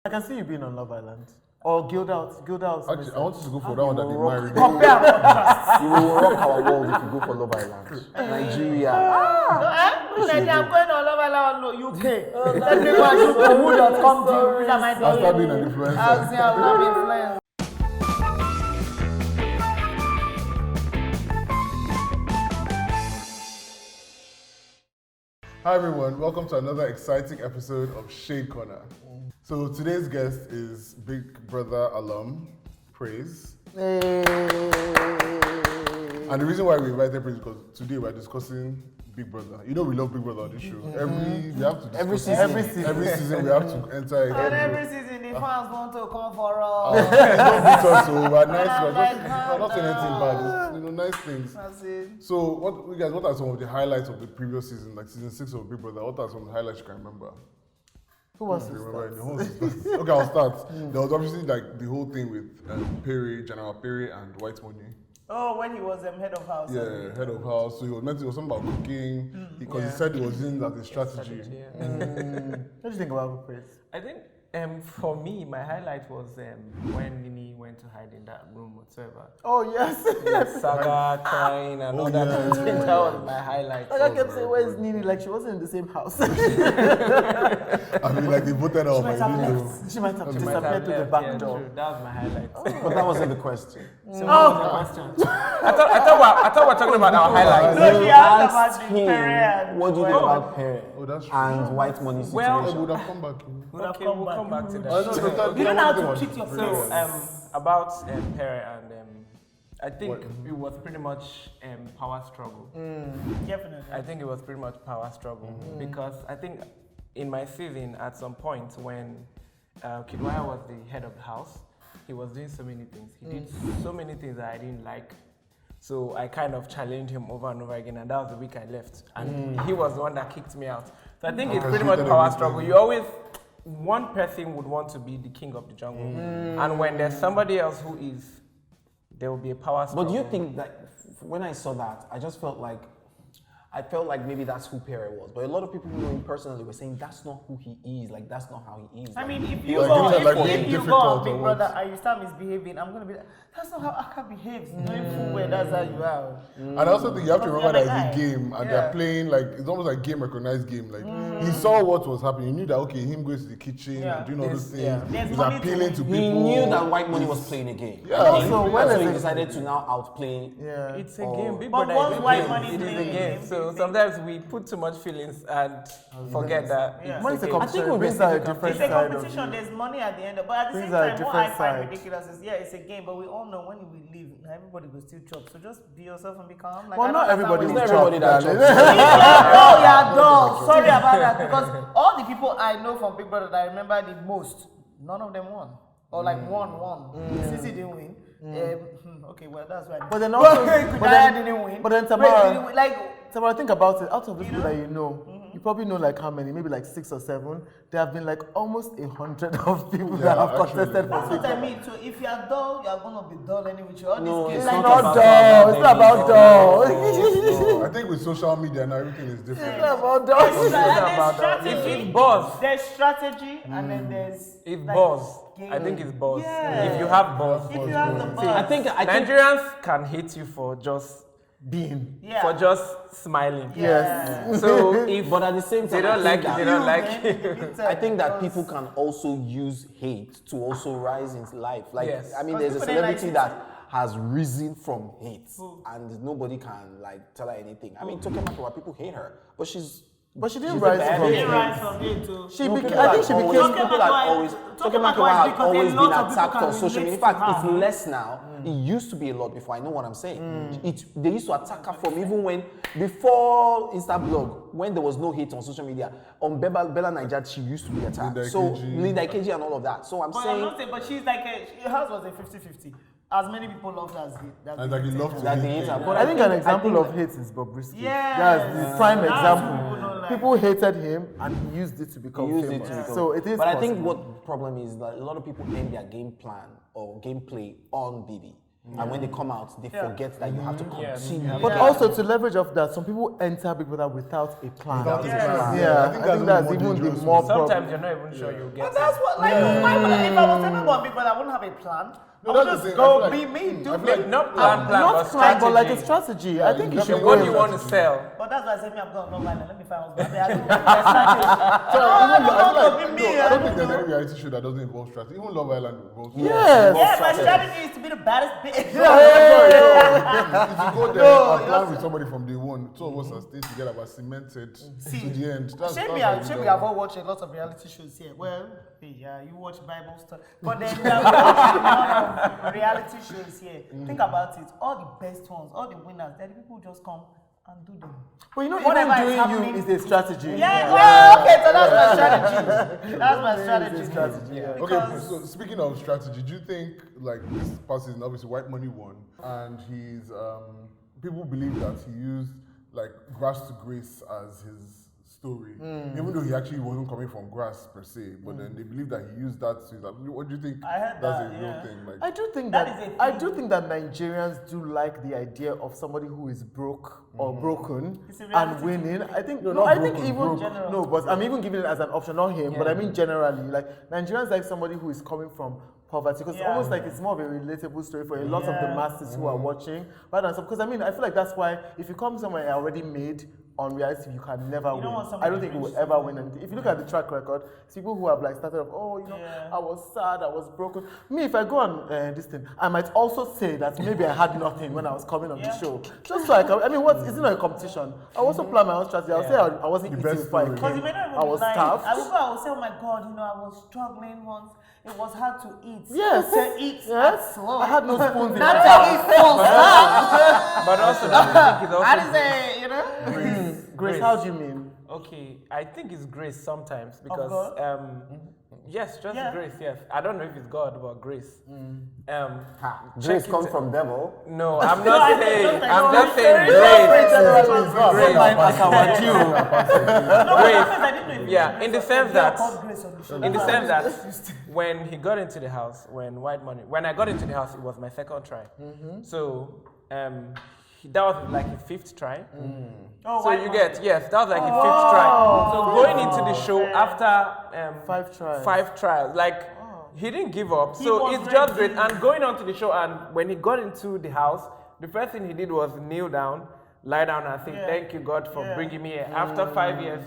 I can see you being on Love Island. Or Guild Out. Actually, I want you to go for that one that they married. Compare and contrast. You will rock our world if you go for Love Island. Nigeria. I'm going on Love Island on UK. Everyone should go who.com to I'll start being an influencer. I'll say I'm not influencer. Hi everyone, welcome to another exciting episode of Shade Corner. So today's guest is Big Brother alum, Praise. Hey. And the reason why we invited Praise is because today we're discussing Big Brother. You know we love Big Brother on this show. Every season we have to enter it. And every season the fans want to come for us. It's not beat us, so we're nice. We're not saying anything bad. It's, nice things. That's it. So what are some of the highlights of the previous season, like season 6 of Big Brother? What are some of the highlights you can remember? Who wants to Remember start? who wants to start? Okay, I'll start. There was obviously like the whole thing with General Perry and White Money. Oh, when he was head of house. Yeah, head of house. So he was something about cooking because he said it was in as a strategy. What do you think about Praise? I think for me, my highlight was when Nini went to hide in that room whatsoever. Oh, yes. Saga crying and all that. yes. That was my highlight. I kept saying, where's Nini? Like, she wasn't in the same house. I mean, like they voted her off. I didn't know. She might have She might disappeared have to the left, back yeah, door. true. That was my highlight. But that wasn't the question. So what was the question? I thought we were talking about our highlights. No, she asked about Asked the him, period. what do you think about Perry Oh, that's true. and White Money situation? Well, I would have come back. Okay, we'll come back to that. You don't know how to treat your So friends. about Perry and I think it was pretty much power struggle. Definitely. I think it was pretty much power struggle because I think in my season at some point when Kidwaya was the head of the house, he was doing so many things. He did so many things that I didn't like. So I kind of challenged him over and over again, and that was the week I left. And he was the one that kicked me out. So I think it's pretty much power struggle. You always, one person would want to be the king of the jungle. And when there's somebody else who is, there will be a power struggle. But do you think that when I saw that, I felt like maybe that's who Perry was. But a lot of people who know him personally were saying that's not who he is. Like that's not how he is. I mean, if He you was go, doing that, like, if being you go difficult on Big or Brother what? and you start misbehaving, I'm gonna be like, that's not how Aka behaves. Knowing full well that's how you are. And I also think you have to remember that it's a game and Yeah. they're playing like it's almost like game recognized game. Like he saw what was happening. He knew that okay, him going to the kitchen Yeah. and doing all those things. There's He's money to appealing to people. he knew that White Money was playing a game. Yeah. Also, when So is he it- decided to now outplay. Yeah. It's a game. Big But Brother once is a White game. Money It is a playing game. game, So sometimes we put too much feelings and forget that. Yeah. When it's a game. competition, we it brings basically out a different It's a side of competition, you. there's money at the end of but at the Brings same out a time, what I different find side. ridiculous is it's a game, but we all know when we leave, everybody will still chop. So just be yourself and be calm. Like, Well, I not don't everybody understand will when Not everybody chop, that darling. Oh, yeah, dull. Sorry about that. Because all the people I know from Big Brother that I remember the most, none of them won. Or like won. Sissy didn't win. Okay, well, that's right. But then also, Kudaya didn't win. but then Praise Tamara, didn't win. Like, Tamara, think about it. Out of the people that you know, you probably know like how many? Maybe like 6 or 7. There have been like almost 100 of people that have actually. contested for that's Big what I Brother. mean. So if you are dull, you are going to be dull anyway. All No, these it's kids, It's not not about dull. It's not about dull. I think with social media now everything is It's different. not about There's dull. strategy. Buzz. There's strategy, and then there's It's like, buzz. game. I think it's buzz. Yeah. If you have buzz. If you have the buzz. I think Nigerians can hate you for just Being. yeah. for just smiling. Yes. So if but at the same they time, don't like you, they don't like you. I think that people can also use hate to also rise in life. Like, Yes. I mean, Because there's a people don't celebrity like that has risen from hate, and nobody can like tell her anything. I mean, Tokemaki, people hate her, but But she didn't she's a rise bad from bitch. They it. rise from it too. She No, became, people I think had she always- became. people had Tokemaki always, was Tokemaki because had a always lot been of people attacked can on social media. In relate fact, to it's her. less now. It used to be a lot before. I know what I'm saying. They used to attack her from even before Instablog, when there was no hate on social media. On Bella Niger, she used to be attacked. Linda So Ikeji. Linda Ikeji and all of that. So I'm But I'm saying not saying, but she's like hers was a 50-50. As many people loved her as And like he loved to that they hate hate her. him. But I think an I example think of hate is Bobrisky. Yes. That's the prime That's example. people don't like. People hated him and he used it to become He used it famous. to become- So it is But I think possible. what the problem is that a lot of people end their game plan or gameplay on BB. And when they come out, they forget that you have to continue. But also to leverage off that, some people enter Big Brother without a plan. Without a Yeah. plan. Yeah, I think that's more even the dangerous more one. Sometimes you're not even sure you'll get But that's what, like, why would if I was ever going Big Brother, I wouldn't have a plan. No, I would that's the just thing. I go feel be like- me, do I feel me. like- Not plan, not plan, but like a strategy. strategy. I think you you should have go What to do in. you want to sell? But that's why I said me, I'm going to Love Island. Let me find out. I don't know. So, I even don't I know, feel be me, like, I I don't don't think there's know. any reality show that doesn't involve strategy. Even Love Island involves Yes. Yeah, my strategy is to be the baddest bitch. If you go there No, and plan you're- with somebody from day one, two of us are staying together but cemented to the end. That's Shady, how you Shady, know. I've all watched a lot of reality shows here. Well, yeah, you watch Bible stuff. But then we have watched a lot of reality shows here. Think about it. All the best ones, all the winners, then the people just come and do them. But you know, Whatever even is doing happening- you is a strategy. Yeah, well, okay, so that's my strategy. That's my strategy. strategy, yeah. Okay, Because- so speaking of strategy, do you think like this past season, obviously White Money won, and he's people believe that he used like grass to grace as his story, even though he actually wasn't coming from grass per se, but then they believe that he used that to like, what do you think I heard that's that, a yeah. real thing? Like I do think That that, is a I thing. do think that Nigerians do like the idea of somebody who is broke or broken It's a and reality winning. I think No, no, not I think broken, even broke. no, but I'm even giving it as an option, not him, but I mean generally, like Nigerians like somebody who is coming from poverty because Yeah. almost like it's more of a relatable story for a lot of the Yeah. masses who are watching. Rather than because I mean I feel like that's why if you come somewhere already made on reality, you can never You win. don't want I somebody don't think you rich will ever win anything. If you look at the track record, it's people who have like started off, oh, you know, Yeah. I was sad, I was broken. Me, if I go on this thing, I might also say that maybe I had nothing when I was coming on the Yeah. show. Just like, I mean, what is it not a competition? I also plan my own strategy. I'll say I wasn't The eating best before I story. came. Because you may not even I was be lying. starved. I will say, oh my God, you know, I was struggling once. It was hard to eat. Yes. To eat Yes. slow. I had no spoons in Not my to eat full stop. But also, don't you think it's also I just say, you know. Grace, how do you mean? okay? I think it's grace sometimes God? because yes, just Yeah. grace. Yes, I don't know if it's God, but grace. Grace check comes it- from devil. No, I'm I not think saying. just like I'm no, just saying Don't mind us, our Jew. No, but Grace. I didn't know if Yeah, in the sense that called Grace on the show. in the That's sense why I that was- when he got into the house, when I got into the house, it was my second try. So that was like his fifth try. Oh, So why you not? get yes, that was like his fifth try. So going into the show after 5 tries. 5 trials, like he didn't give up. He So was it's just ready. great. And going on to the show, and when he got into the house, the first thing he did was kneel down, lie down, and say, Yeah. "Thank you, God, for Yeah. bringing me here." After 5 years,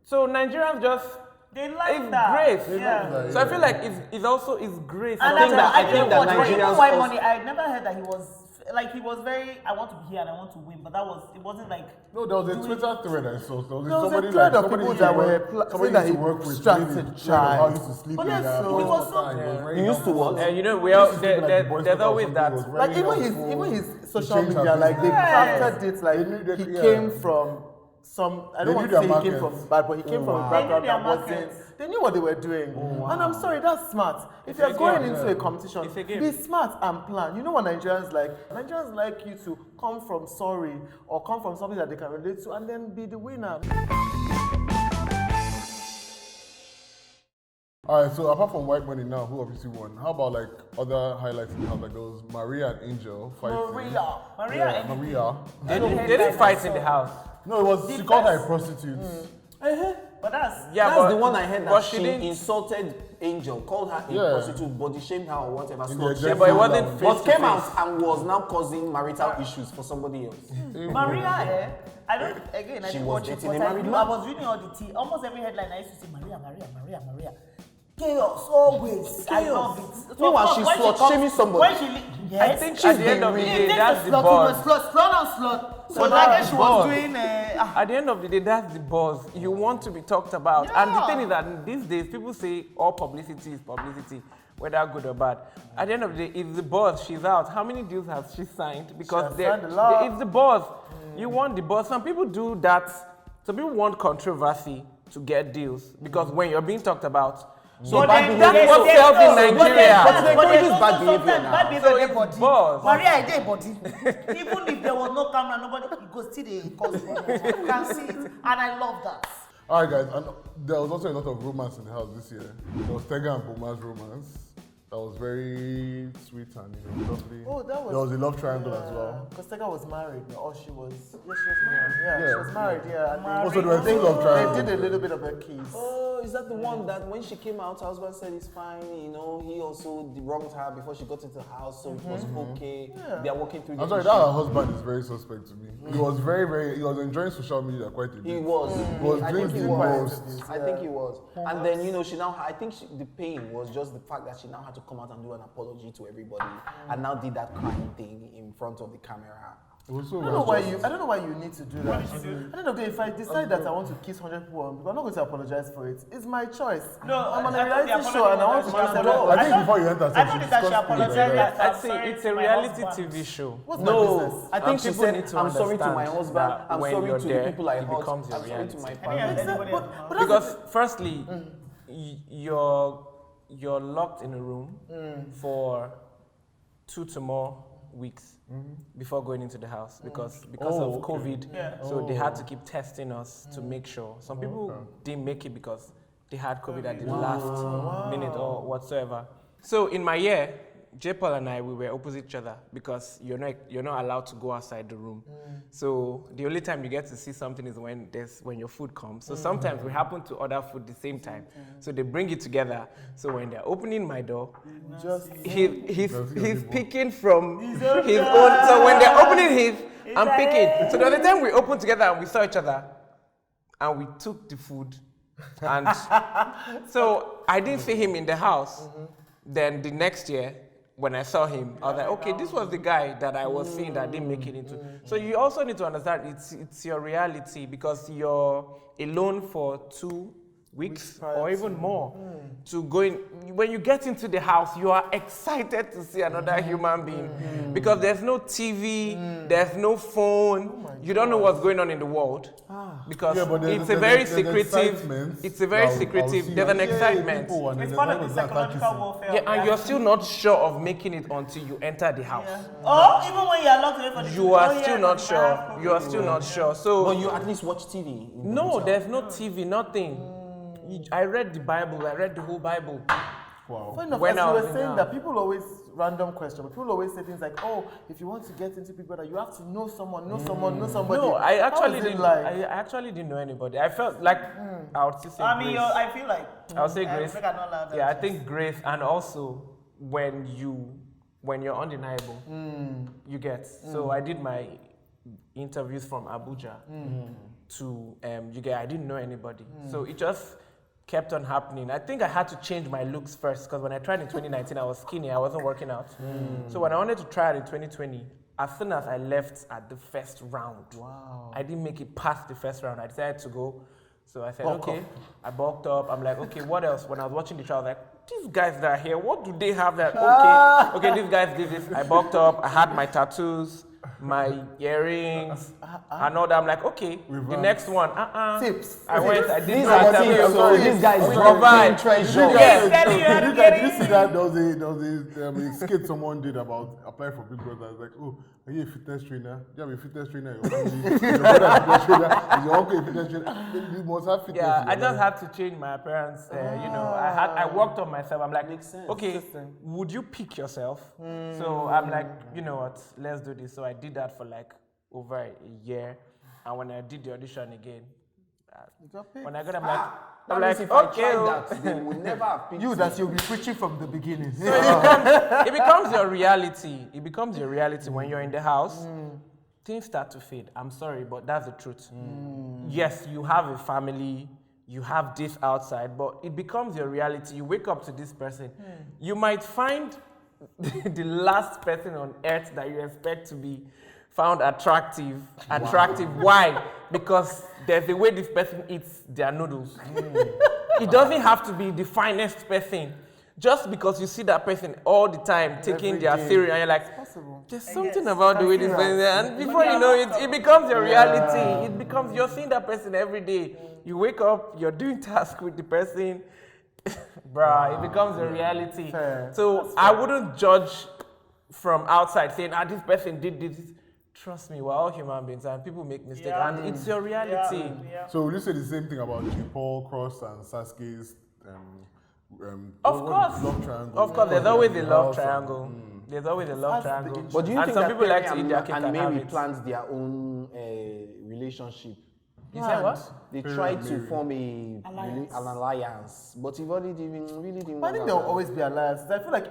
so Nigerians just They like it's that. grace. Yeah. So I feel like it's also grace. And think that- I didn't think that watch, but even Nigerians White also- Money, I never heard that he was like he was very. I want to be here and I want to win, but it wasn't like. no, there was a Twitter thread I saw. There was There was a somebody thread of somebody people used that to were work- saying somebody that used to he work with distracted really thread of child. how he used to sleep But in that's their so- boys' he was so- time. It was very He used to helpful. what? You know, we He all used to sleep like the boys' there's club or always something. that. It was very Like even helpful. his social changed media, her like they business. crafted it like They knew that- he yeah. came from some. I They don't want knew to say their he came market. from bad, but he came from a They background knew their that wasn't. market. They knew what they were doing, and I'm sorry, that's smart. If It's you're a going game, into yeah. a competition, It's a game. be smart and plan. You know what Nigerians like? Nigerians like you to come from sorry or come from something that they can relate to, and then be the winner. Alright, so apart from White Money now, who obviously won, how about like other highlights in the house? Like there was Maria and Angel fighting. Maria, Yeah, and Maria. They didn't fight in the house. No, it was, she The called her a first- prostitute. But that's Yeah, That's but the one I heard but that she she didn't. insulted Angel, called her a Yeah. prostitute, body shamed her or whatever. In slut the shamed but it her. wasn't But face But to came face. out and was now causing marital issues for somebody else. Maria. I don't. Again, I She didn't was watch it, dating but a I married knew. man. I was reading all the tea. Almost every headline I used to say Maria. Chaos always. I love it. So Meanwhile, of she's course, when slut she comes- shaming somebody. When she yes. I think at the end of the day, that's the buzz. Slut. So But I that's guess she buzz. was doing. At the end of the day, that's the buzz. You want to be talked about. And the Yeah. thing is that these days, people say all publicity is publicity, whether good or bad. At the end of the day, it's the buzz. She's out. How many deals has she signed? Because has signed a lot. it's the buzz. You want the buzz. Some people do that. Some people want controversy to get deals. Because when you're being talked about, So But bad then- behavior. that's what sells in Nigeria. But they But don't there's use also bad behavior sometimes now. bad behavior So dey it's body. buzz. Maria I dey body. Even if there was no camera, nobody he go still dey cause problem. You can see it, and I love that. Alright guys, and there was also a lot of romance in the house this year. There was Tega and Boma's romance. that was very sweet and lovely. Oh, that was. There was a love triangle as well. Because Tega was married, or she was. Yeah, she was married. Yeah, she was married. Yeah. And Also, there were two love they triangles. did a little bit of a kiss. Oh, is that the one that when she came out, her husband said it's fine, he also wronged her before she got into the house, so it was okay. Yeah. They are working through the I'm sorry, issue. that her husband is very suspect to me. He was he was enjoying social media quite a bit. He was. was I doing think he the was. most. I think he was. And then, I think the pain was just the fact that she now had to come out and do an apology to everybody and now did that crying thing in front of the camera. It was so I don't know why righteous. you need to do that. I don't know. If I decide that I want to kiss 100 people, I'm not going to apologize for it. It's my choice. No, I'm on I a thought the reality show and I want to kiss apology everyone. was- I think before you enter, I thought that she apologized. I'd say it's a reality TV show. What's my No, business? I think And she people said, need to I'm sorry to my understand husband, that I'm when sorry you're to there, the people I it hurt, becomes I'm your sorry to reality. my Yeah, parents. anybody else know? But that's Because firstly, you're locked in a room for 2 to more weeks before going into the house because of COVID. Yeah. So they had to keep testing us to make sure. Some people didn't make it because they had COVID at the last minute or whatsoever. So in my year, J. Paul and I, we were opposite each other because you're not allowed to go outside the room. So the only time you get to see something is when your food comes. So sometimes we happen to order food the same time. So they bring it together. So when they're opening my door, he's picking from his own. So when they're opening his, I'm picking. So the other time we opened together and we saw each other, and we took the food, and so I didn't see him in the house. Then the next year, when I saw him, I was like, okay, this was the guy that I was seeing that didn't make it into. So you also need to understand it's your reality because you're alone for 2 weeks or even more to go in. When you get into the house, you are excited to see another human being because there's no TV, there's no phone, you don't know what's going on in the world because Yeah, but it's a very secretive, there's an excitement. It's part of the psychological warfare. Yeah, and you're still not sure of making it until you enter the house. Or even when you are locked away for the You are still not sure. You are still not sure. So But you at least watch TV. in the no, hotel. there's no TV, nothing. I read the Bible. I read the whole Bible. Wow. Funny enough, When as I you was were in saying the that, people always, random question, but people always say things like, oh, if you want to get into Big Brother, you have to know someone, know somebody. No, I How actually is it didn't. like? I actually didn't know anybody. I felt like I would still say I mean, Grace. I feel like. I would say Grace. Make I not allow that. Yeah, I think Grace, and also when you're undeniable, you get. So I did my interviews from Abuja to I didn't know anybody. So it just kept on happening. I think I had to change my looks first because when I tried in 2019, I was skinny. I wasn't working out. So when I wanted to try it in 2020, as soon as I left at the first round, I didn't make it past the first round. I decided to go. So I said, okay. I bulked up. I'm like, okay, what else? When I was watching the show, I was like, these guys that are here, what do they have that? Okay, these guys did this. I bulked up. I had my tattoos, my earrings, and all that. I'm like, okay, the next one, Tips. I went, I did These my are interview. tips, so these guys Provide. dropping treasure. Yes. Did you see that? There was a skit someone did about applying for Big Brother. It's like, oh, are you a fitness trainer? Do you have a fitness trainer? Your family, your brother a fitness trainer, is your uncle a fitness trainer? You must have fitness. Yeah, in I your just life. had to change my appearance. I worked on myself. I'm like, Makes sense. okay, would you pick yourself? So I'm like, you know what, let's do this. So I did that for like over a year. And when I did the audition again, when I got, I'm like, If I okay. tried that, they would never have picked You that you'll be preaching from the beginning. It becomes your reality. It becomes your reality when you're in the house. Things start to fade. I'm sorry, but that's the truth. Yes, you have a family, you have this outside, but it becomes your reality. You wake up to this person. You might find the last person on earth that you expect to be found attractive. Why? Because there's a way this person eats their noodles. It doesn't have to be the finest person. Just because you see that person all the time taking their cereal and you're like, there's something about the way this person, and before you know it, it becomes your reality. It becomes, you're seeing that person every day. You wake up, you're doing tasks with the person. Bruh, it becomes a reality. So I wouldn't judge from outside saying, this person did this. Trust me, we're all human beings and people make mistakes and it's your reality. So will you say the same thing about J. Paul, Cross, and Sasuke's Of course. love triangle. Of course, there's always a love House and- triangle. There's always a love That's the triangle. But do you and think some that people like Perry to eat their cake and and have Mary it. planned their own relationship? You said what? They Perry tried and to Mary. form an alliance, but it really didn't But I work think there will out. always be alliances. I feel like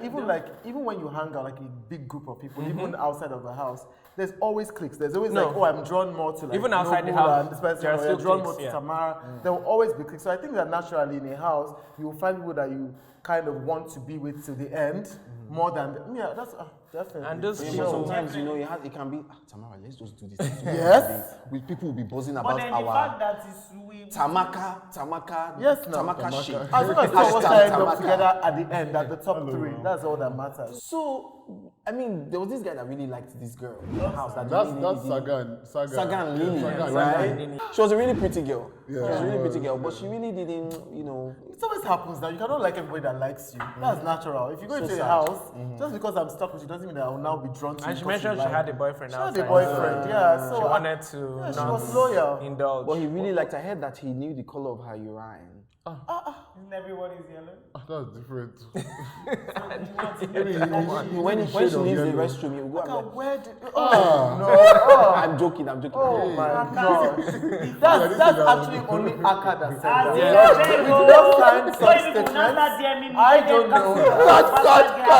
even when you hang out like a big group of people, even outside of the house, there's always cliques. There's always No. like, oh, I'm drawn more to like Even outside the Noble house, and this person, there are or you're still drawn cliques, more to yeah. Tamara. There will always be cliques. So I think that naturally in a house, you will find people that you kind of want to be with till the end, more than that's definitely. And those Yeah, people- but sometimes it can be Tamara. Let's just do this. Yes. With people will be buzzing But about then the our fact that is we Yes, no. Tamaka shit. As long as two of us Hashtag end up Tamaka. together at the end, at the top three, that's all that matters. So, I mean, there was this guy that really liked this girl in the house. That That's really Saga and Lily, Saga and right? Lily. She was a really pretty girl. Yeah, She was a really she pretty was. girl, but she really didn't, It always happens now. You cannot like everybody that likes you. That's natural. If you go So into a sad. house, just because I'm stuck with you doesn't mean that I will now be drawn to you. And she because mentioned she like had me. a boyfriend She had outside. a boyfriend, yeah. So She I- wanted to yeah, she not was loyal. indulge. But he really liked. I heard that he knew the color of her urine. Isn't everyone is yellow? That's different. When she leaves the restroom, he will go and Okay, be where did? Ah. Oh no! Oh, I'm joking. oh my Aka. God! That's actually only Aka that said As that. in, Yeah. there you We go. did not sign So such you could not start DMing me, statements. I then don't come know.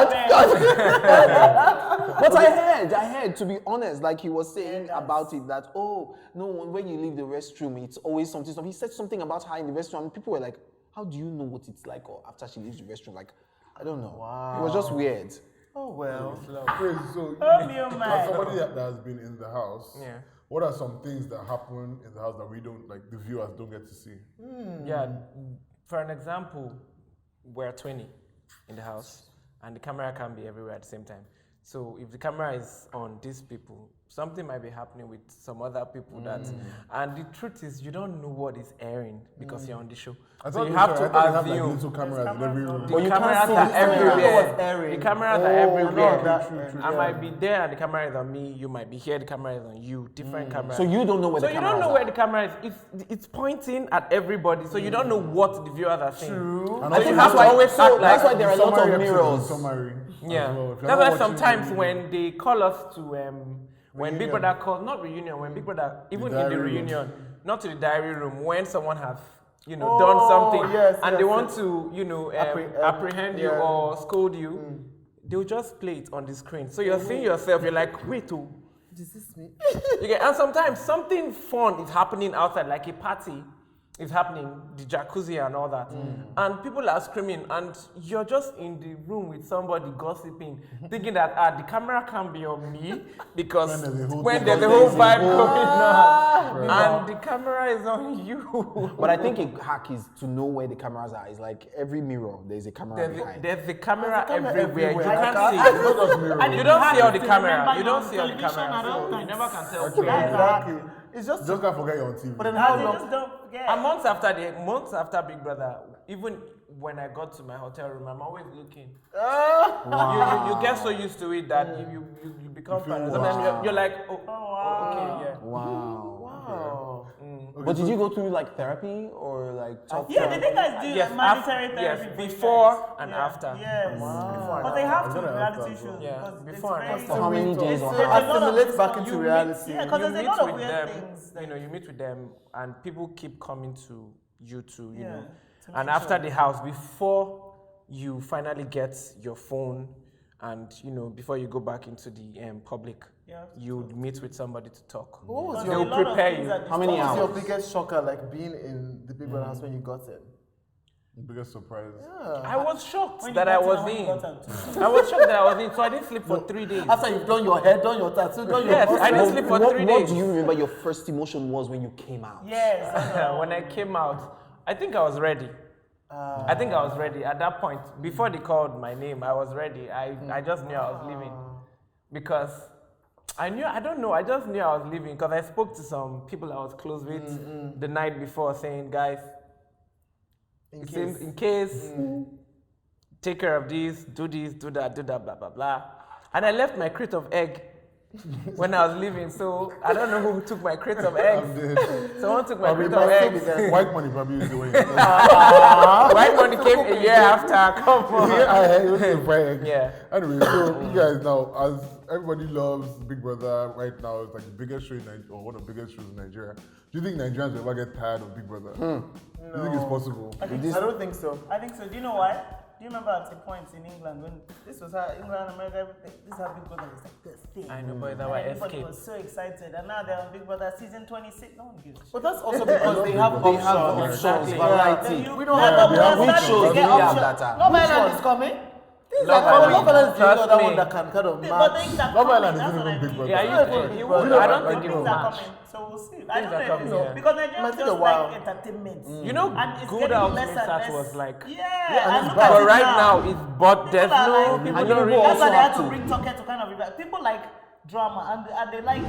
But I heard, to be honest, like he was saying about it, that, oh, no, when you leave the restroom, it's always something. He said something about her in the restroom, and people were like, how do you know what it's like or after she leaves the restroom? Like, I don't know. Wow. It was just weird. Oh well. Crazy. So, Oh, me, oh, as my. somebody that has been in the house, Yeah. what are some things that happen in the house that we don't, like, the viewers don't get to see? Yeah, for an example, we're 20 in the house, and the camera can be everywhere at the same time. So if the camera is on these people, something might be happening with some other people and the truth is you don't know what is airing because you're on the show. I So thought you they have said- to I thought they have, like, assume. little cameras in every room. The But you can't cameras see are this, so you don't know everywhere. what's airing. The cameras Oh, are everywhere. no, that- I might be there and the camera is on me. You might be here, the camera is on you. Different cameras. So you don't know where So the you cameras don't know are. where the camera is. It's pointing at everybody. So you don't know what the viewers are saying. True. And I also think have that's to why, always so act like that's why there are a lot of Summary episodes mirrors. and summary Yeah, as well. If you're that's not why watching sometimes the- when they call us to when Big Reunion. Brother calls, not reunion, when Big Brother even in the diary room. reunion, not to the diary room, when someone has done Oh, something yes, and yes, they want yes. to apprehend you yeah. or scold you, they'll just play it on the screen. So you're seeing yourself, you're like, wait, oh, Is this me? and sometimes something fun is happening outside, like a party is happening, the jacuzzi and all that, and people are screaming, and you're just in the room with somebody gossiping, thinking that the camera can be on me because When there's a whole vibe going on, and the camera is on you. But I think a hack is to know where the cameras are. It's like every mirror, there's a camera behind. There's the camera There's a camera everywhere. You everywhere. can't Like, see. It's not just mirrors. You don't see all the to camera. remember You don't your see all the television camera. at all So you times. never can tell. Actually, where. Exactly. It's just. Just can't forget you're on TV. But then how You long? just don't forget. And months after Big Brother, even when I got to my hotel room, I'm always looking. You get so used to it that you become You feel paranoid. wow. Sometimes you're like, okay, yeah. Wow. Wow. But did you go through like therapy or like talk Yeah, to the thing is do Yes, mandatory af- therapy. yes, for you before guys. and Yeah, after. Yes. Wow. But they have I'm to gonna reality have that as shows. well. Yeah, because it's before and very- after. For how many days To or There's a lot of assimilate back into You meet- reality. Yeah, because there's a meet lot of with weird them, things. that- you meet with them, and people keep coming to you to, you Yeah, know. to And make after sure. the house, before you finally get your phone, and before you go back into the public, Yeah. you meet with somebody to talk. What was Because your They'll a lot of prepare things you. are How many What was your hours? biggest shocker, like being in the Big Brother house when you got in? Biggest surprise. I was shocked When you that got I in was and when you in. got out. I was shocked that I was in, so I didn't sleep for 3 days. After you've done your hair, done your tattoo, done your Yes, I didn't sleep for 3 What days. do you remember your first emotion was when you came out? Yes. When I came out, I think I was ready. I think I was ready at that point. Before they called my name, I was ready. I just knew I was leaving because I just knew I was leaving because I spoke to some people I was close with the night before, saying, guys, in case, take care of this, do that, blah blah blah. And I left my crate of egg when I was leaving. So I don't know who took my crate of eggs. I'm dead. Someone took my Probably crate of must eggs. be there. White money probably is the way. White money came a year after. Come on. Yeah. Anyway, so you guys now, as everybody loves Big Brother right now, it's like the biggest show in Nigeria, or one of the biggest shows in Nigeria. Do you think Nigerians will ever get tired of Big Brother? Do you think it's possible? I don't think so. I think so. Do you know why? Do you remember at a point in England when this was how England and America, this is how Big Brother was like this thing. I know, but that And was everybody escape. was so excited, and now they're on Big Brother season 26. No one gives a shit. But that's also because they have They have options. options, Exactly. variety. You- We don't Yeah, have- but we we have are which starting shows to do get we have options. that are- Love Which Island one? is coming. Love Love Island. Island is the Trust other me. one that can kind of But match. things are Love coming, Island that's isn't what I even Big mean. Brother. Yeah, you You would. know, I don't like, think it Things will are match. coming, so we'll see. I Things don't are know if coming, it's yeah. because Might Nigerians take a just while. like entertainment. You know, And it's good getting out less and that less. was like. Yeah, and and it's look bad. at But it right now. now, it's but there's People are no like- people And don't you really. also That's why they have had to to- bring Tucker to kind of revive. People like drama and they like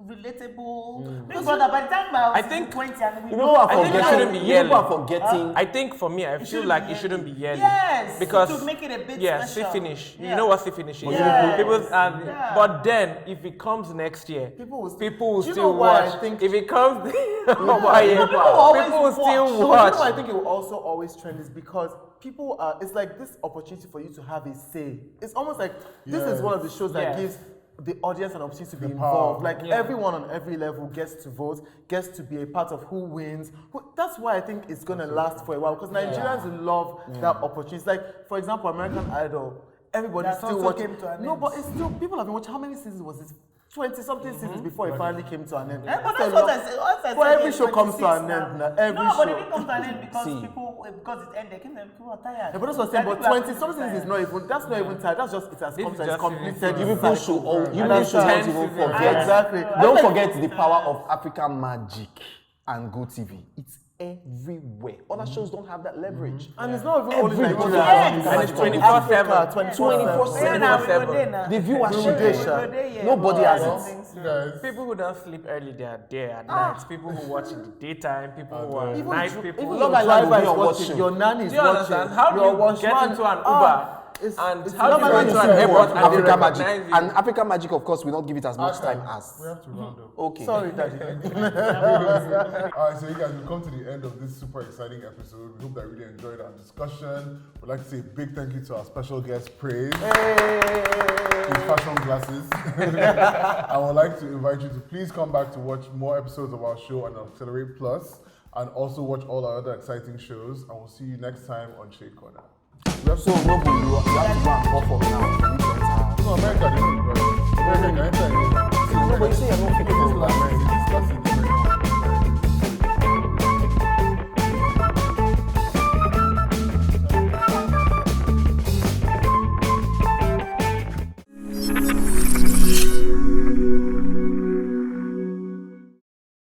relatable. Big Brother, by the time I think- 20 and we You know, I think it shouldn't be yearly. People are forgetting. I think for me, I feel shouldn't like be it shouldn't be yearly. Yes, because to make it a bit yeah, special. see finish. Yeah. You know what see finish is. Yes. People, Yeah. But then if it comes next year, People will still- people will Do you still know why I watch. think- If it comes, why People people always will watch. still So you know watch. why I think it will also always trend is because people are. It's like this opportunity for you to have a say. It's almost like this is one of the shows that Yes. gives the audience an opportunity to be The power. involved. Like Yeah. everyone on every level gets to vote, gets to be a part of who wins. That's why I think it's gonna last for a while because Nigerians love that opportunity. It's like, for example, American Idol. Everybody That still also watching. came to an No, end. but it's still people have been watching. How many seasons was it? 20-something seasons before it finally came to an end. But That's that's a what lot. I said. What I For said every is show comes to 26 an now. end now. Every no, but show. it didn't come to an end because See. because it ended. People are tired. Yeah, but that's what I'm saying. Like, But people are 20-something tired. is not even. That's not even tired. That's just it has This come is to its just completed. season You four. people cycle. should all, you And people should that's not even seasons. forget. Exactly. Don't forget the power of African magic and Go TV. It's everywhere. Other shows don't have that leverage. And it's not even only Everybody. Nigeria. Yes. And it's 24/7. Africa, 24/7. Yeah, now we go 24/7. there now. The We viewership. go there, Sha. we go there, yeah. Nobody Well, has I it. don't think so. You guys, People who don't sleep early, they are there at night. People who watch in the daytime. People who are Even night dr- people. even Love your Island will driver be is on watching. watching. Your nanny is Do you watching. understand? How do your you washman- get into an Uber? it's- And it's how do you Love go Island into is an so airport good. and they African magic. recognize you? And African magic, of course, will not give it as much time we as. have to round up. Okay. Sorry, Daddy. All right, so you guys, we've come to the end of this super exciting episode. We hope that you really enjoyed our discussion. We'd like to say a big thank you to our special guest, Praise, his fashion glasses. I would like to invite you to please come back to watch more episodes of our show on Accelerate Plus and also watch all our other exciting shows. And we'll see you next time on Shade Corner. So, Nobu, you have to go and pop up now. for you to enter. No, America, they don't. America, can enter. No, but you say you're not fit for America.